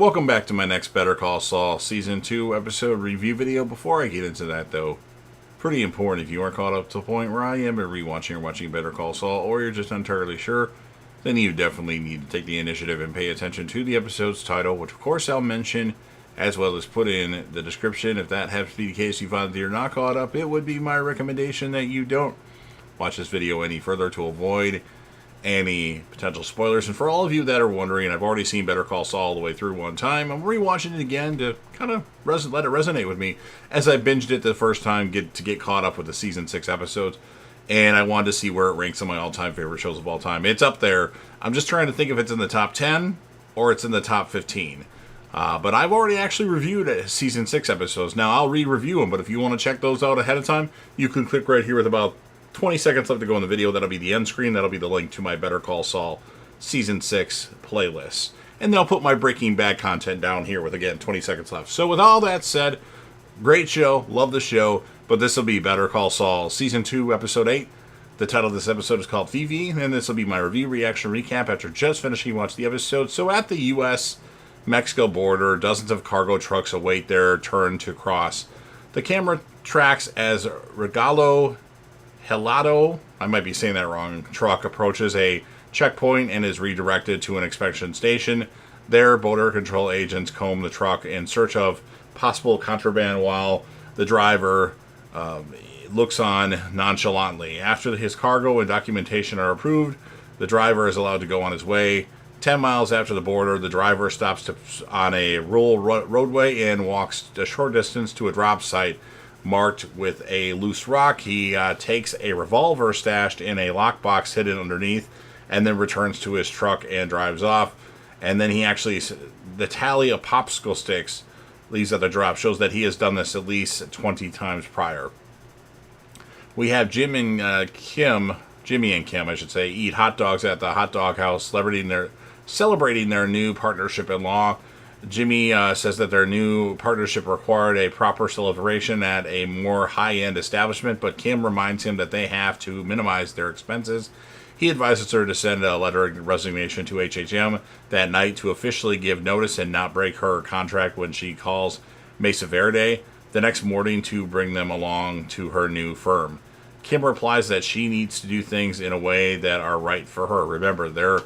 Welcome back to my next Better Call Saul Season 2 episode review video. Before I get into that, though, pretty important, if you aren't caught up to the point where I am and rewatching or watching Better Call Saul, or you're just not entirely sure, then you definitely need to take the initiative and pay attention to the episode's title, which of course I'll mention, as well as put in the description. If that happens to be the case, you find that you're not caught up, it would be my recommendation that you don't watch this video any further to avoid any potential spoilers. And for all of you that are wondering, I've already seen Better Call Saul all the way through one time. I'm rewatching it again to kind of let it resonate with me, as I binged it the first time to get caught up with the season 6 episodes. And I wanted to see where it ranks on my all-time favorite shows of all time. It's up there. I'm just trying to think if it's in the top 10 or it's in the top 15. But I've already actually reviewed season 6 episodes. Now, I'll re-review them, but if you want to check those out ahead of time, you can click right here with about 20 seconds left to go in the video. That'll be the end screen. That'll be the link to my Better Call Saul Season 6 playlist. And then I'll put my Breaking Bad content down here with, again, 20 seconds left. So with all that said, great show. Love the show. But this will be Better Call Saul Season 2, Episode 8. The title of this episode is called Fifi. And this will be my review, reaction, recap after just finishing watching the episode. So at the U.S.-Mexico border, dozens of cargo trucks await their turn to cross. The camera tracks as Regalo Helado, I might be saying that wrong, truck approaches a checkpoint and is redirected to an inspection station. There, border control agents comb the truck in search of possible contraband while the driver looks on nonchalantly. After his cargo and documentation are approved, the driver is allowed to go on his way. 10 miles after the border, the driver stops on a rural roadway and walks a short distance to a drop site marked with a loose rock. He takes a revolver stashed in a lockbox hidden underneath, and then returns to his truck and drives off. And then the tally of popsicle sticks leaves at the drop shows that he has done this at least 20 times prior. We have Jimmy and Kim, I should say, eat hot dogs at the hot dog house, celebrating their new partnership in law. Jimmy says that their new partnership required a proper celebration at a more high-end establishment, but Kim reminds him that they have to minimize their expenses. He advises her to send a letter of resignation to HHM that night to officially give notice and not break her contract when she calls Mesa Verde the next morning to bring them along to her new firm. Kim replies that she needs to do things in a way that are right for her. Remember,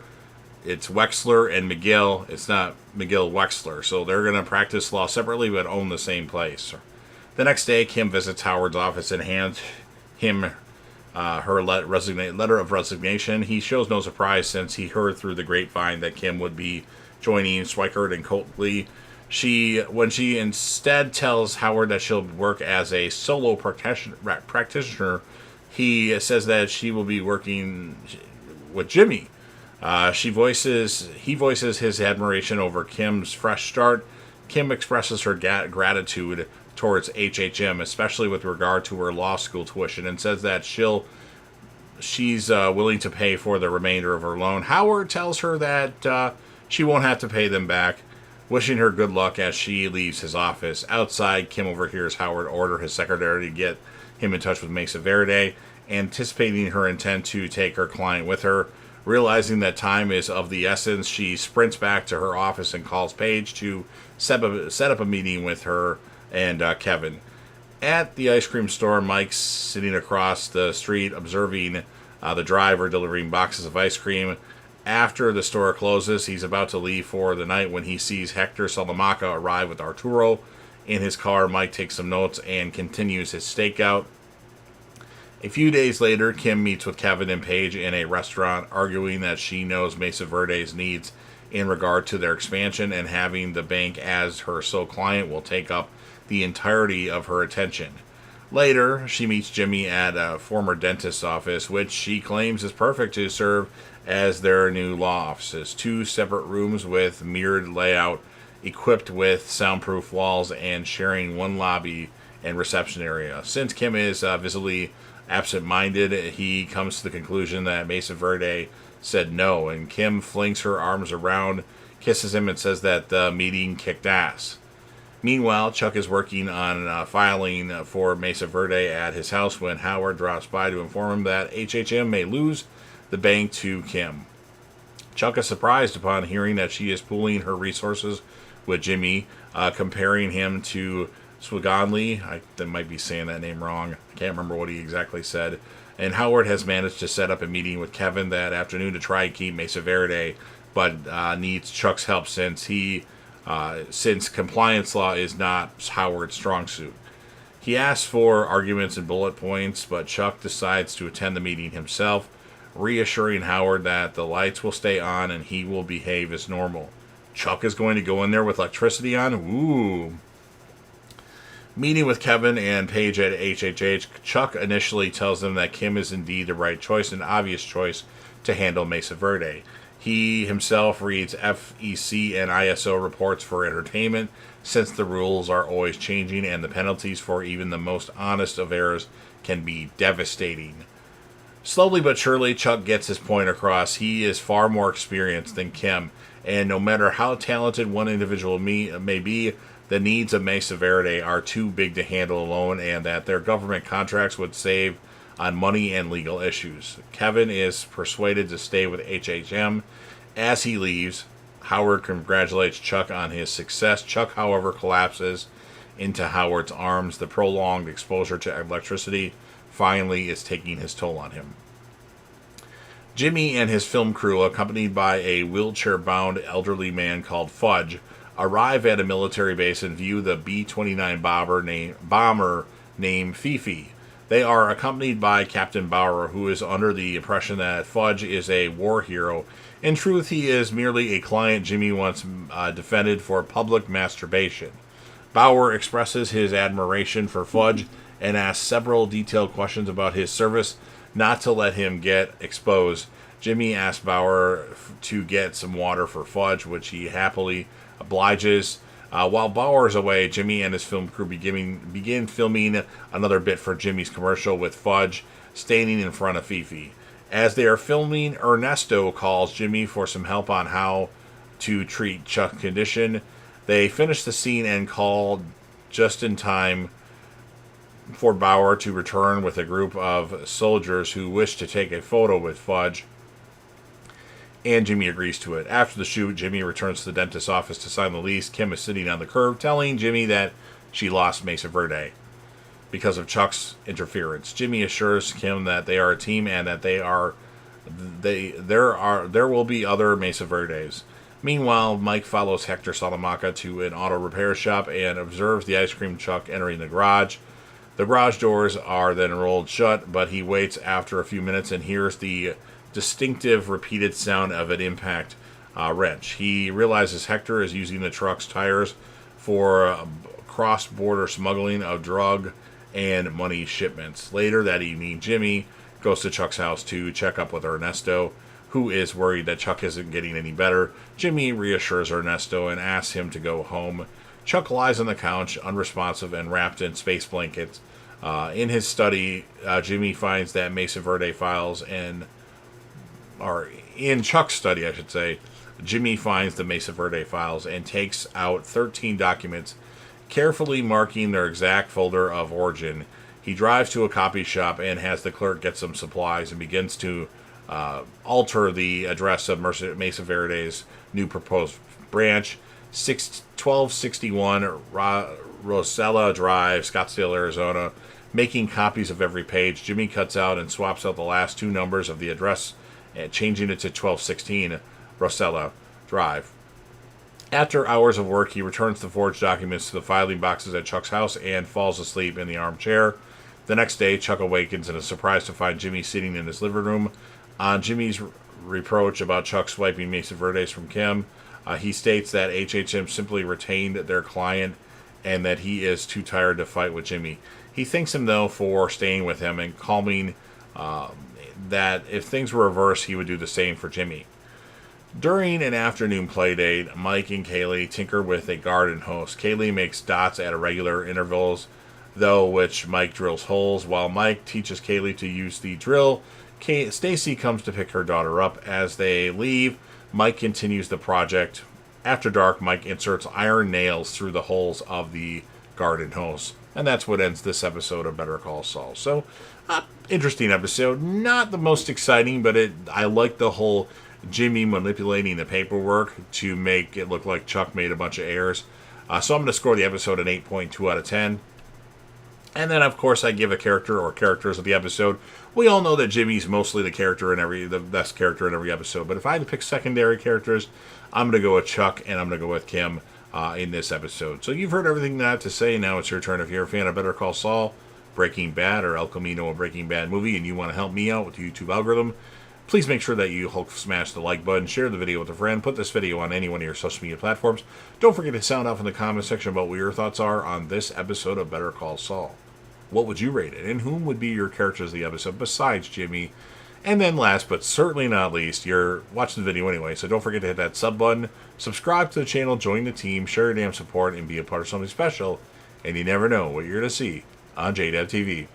it's Wexler and McGill. It's not McGill Wexler. So they're going to practice law separately but own the same place. The next day, Kim visits Howard's office and hands him her letter of resignation. He shows no surprise since he heard through the grapevine that Kim would be joining Swikert and Coatley. When she instead tells Howard that she'll work as a solo practitioner, he says that she will be working with Jimmy. He voices his admiration over Kim's fresh start. Kim expresses her gratitude towards HHM, especially with regard to her law school tuition, and says that she's willing to pay for the remainder of her loan. Howard tells her that she won't have to pay them back, wishing her good luck as she leaves his office. Outside, Kim overhears Howard order his secretary to get him in touch with Mesa Verde, anticipating her intent to take her client with her. Realizing that time is of the essence, she sprints back to her office and calls Paige to set up a meeting with her and Kevin. At the ice cream store, Mike's sitting across the street observing the driver delivering boxes of ice cream. After the store closes, he's about to leave for the night when he sees Hector Salamanca arrive with Arturo in his car. Mike takes some notes and continues his stakeout. A few days later, Kim meets with Kevin and Paige in a restaurant, arguing that she knows Mesa Verde's needs in regard to their expansion, and having the bank as her sole client will take up the entirety of her attention. Later, she meets Jimmy at a former dentist's office, which she claims is perfect to serve as their new law offices. 2 separate rooms with mirrored layout, equipped with soundproof walls, and sharing one lobby and reception area. Since Kim is visibly absent-minded, he comes to the conclusion that Mesa Verde said no, and Kim flings her arms around, kisses him, and says that the meeting kicked ass. Meanwhile, Chuck is working on filing for Mesa Verde at his house when Howard drops by to inform him that HHM may lose the bank to Kim. Chuck is surprised upon hearing that she is pooling her resources with Jimmy, comparing him to Swagonley. I might be saying that name wrong. I can't remember what he exactly said. And Howard has managed to set up a meeting with Kevin that afternoon to try and keep Mesa Verde, but needs Chuck's help since compliance law is not Howard's strong suit. He asks for arguments and bullet points, but Chuck decides to attend the meeting himself, reassuring Howard that the lights will stay on and he will behave as normal. Chuck is going to go in there with electricity on? Ooh. Meeting with Kevin and Paige at HHH, Chuck initially tells them that Kim is indeed the right choice, an obvious choice to handle Mesa Verde. He himself reads FEC and ISO reports for entertainment, since the rules are always changing and the penalties for even the most honest of errors can be devastating. Slowly but surely, Chuck gets his point across. He is far more experienced than Kim, and no matter how talented one individual may be, the needs of Mesa Verde are too big to handle alone, and that their government contracts would save on money and legal issues. Kevin is persuaded to stay with HHM. As he leaves, Howard congratulates Chuck on his success. Chuck, however, collapses into Howard's arms. The prolonged exposure to electricity finally is taking his toll on him. Jimmy and his film crew, accompanied by a wheelchair-bound elderly man called Fudge, arrive at a military base and view the B-29 bomber named Fifi. They are accompanied by Captain Bauer, who is under the impression that Fudge is a war hero. In truth, he is merely a client Jimmy once defended for public masturbation. Bauer expresses his admiration for Fudge and asks several detailed questions about his service, not to let him get exposed. Jimmy asks Bauer to get some water for Fudge, which he happily obliges. While Bauer is away, Jimmy and his film crew begin filming another bit for Jimmy's commercial with Fudge standing in front of Fifi. As they are filming, Ernesto calls Jimmy for some help on how to treat Chuck's condition. They finish the scene and call just in time for Bauer to return with a group of soldiers who wish to take a photo with Fudge, and Jimmy agrees to it. After the shoot, Jimmy returns to the dentist's office to sign the lease. Kim is sitting on the curb, telling Jimmy that she lost Mesa Verde because of Chuck's interference. Jimmy assures Kim that they are a team and that there will be other Mesa Verdes. Meanwhile, Mike follows Hector Salamanca to an auto repair shop and observes the ice cream truck entering the garage. The garage doors are then rolled shut, but he waits after a few minutes and hears the distinctive repeated sound of an impact wrench. He realizes Hector is using the truck's tires for cross-border smuggling of drug and money shipments. Later that evening, Jimmy goes to Chuck's house to check up with Ernesto, who is worried that Chuck isn't getting any better. Jimmy reassures Ernesto and asks him to go home. Chuck lies on the couch, unresponsive and wrapped in space blankets. In his study, Jimmy finds that Mesa Verde files in Chuck's study, I should say, Jimmy finds the Mesa Verde files and takes out 13 documents, carefully marking their exact folder of origin. He drives to a copy shop and has the clerk get some supplies and begins to alter the address of Mesa Verde's new proposed branch, 1261 Rosella Drive, Scottsdale, Arizona. Making copies of every page, Jimmy cuts out and swaps out the last two numbers of the address, changing it to 1216 Rosella Drive. After hours of work, he returns the forged documents to the filing boxes at Chuck's house and falls asleep in the armchair. The next day, Chuck awakens and is surprised to find Jimmy sitting in his living room. On Jimmy's reproach about Chuck swiping Mesa Verdes from Kim, he states that HHM simply retained their client and that he is too tired to fight with Jimmy. He thanks him, though, for staying with him and calming that if things were reversed, he would do the same for Jimmy. During an afternoon play date, Mike and Kaylee tinker with a garden hose. Kaylee makes dots at irregular intervals, though, which Mike drills holes. While Mike teaches Kaylee to use the drill, Stacy comes to pick her daughter up. As they leave, Mike continues the project. After dark, Mike inserts iron nails through the holes of the garden hose. And that's what ends this episode of Better Call Saul. So, interesting episode. Not the most exciting, but I like the whole Jimmy manipulating the paperwork to make it look like Chuck made a bunch of errors. So I'm going to score the episode an 8.2 out of 10. And then, of course, I give a character or characters of the episode. We all know that Jimmy's mostly the best character in every episode. But if I had to pick secondary characters, I'm going to go with Chuck and I'm going to go with Kim in this episode. So you've heard everything that I have to say. Now it's your turn. If you're a fan of Better Call Saul, Breaking Bad, or El Camino, a Breaking Bad movie, and you want to help me out with the YouTube algorithm, please make sure that you Hulk smash the like button, share the video with a friend, put this video on any one of your social media platforms. Don't forget to sound off in the comment section about what your thoughts are on this episode of Better Call Saul. What would you rate it? And whom would be your characters of the episode besides Jimmy? And then last but certainly not least, you're watching the video anyway, so don't forget to hit that sub button, subscribe to the channel, join the team, share your damn support, and be a part of something special. And you never know what you're going to see on JDev TV.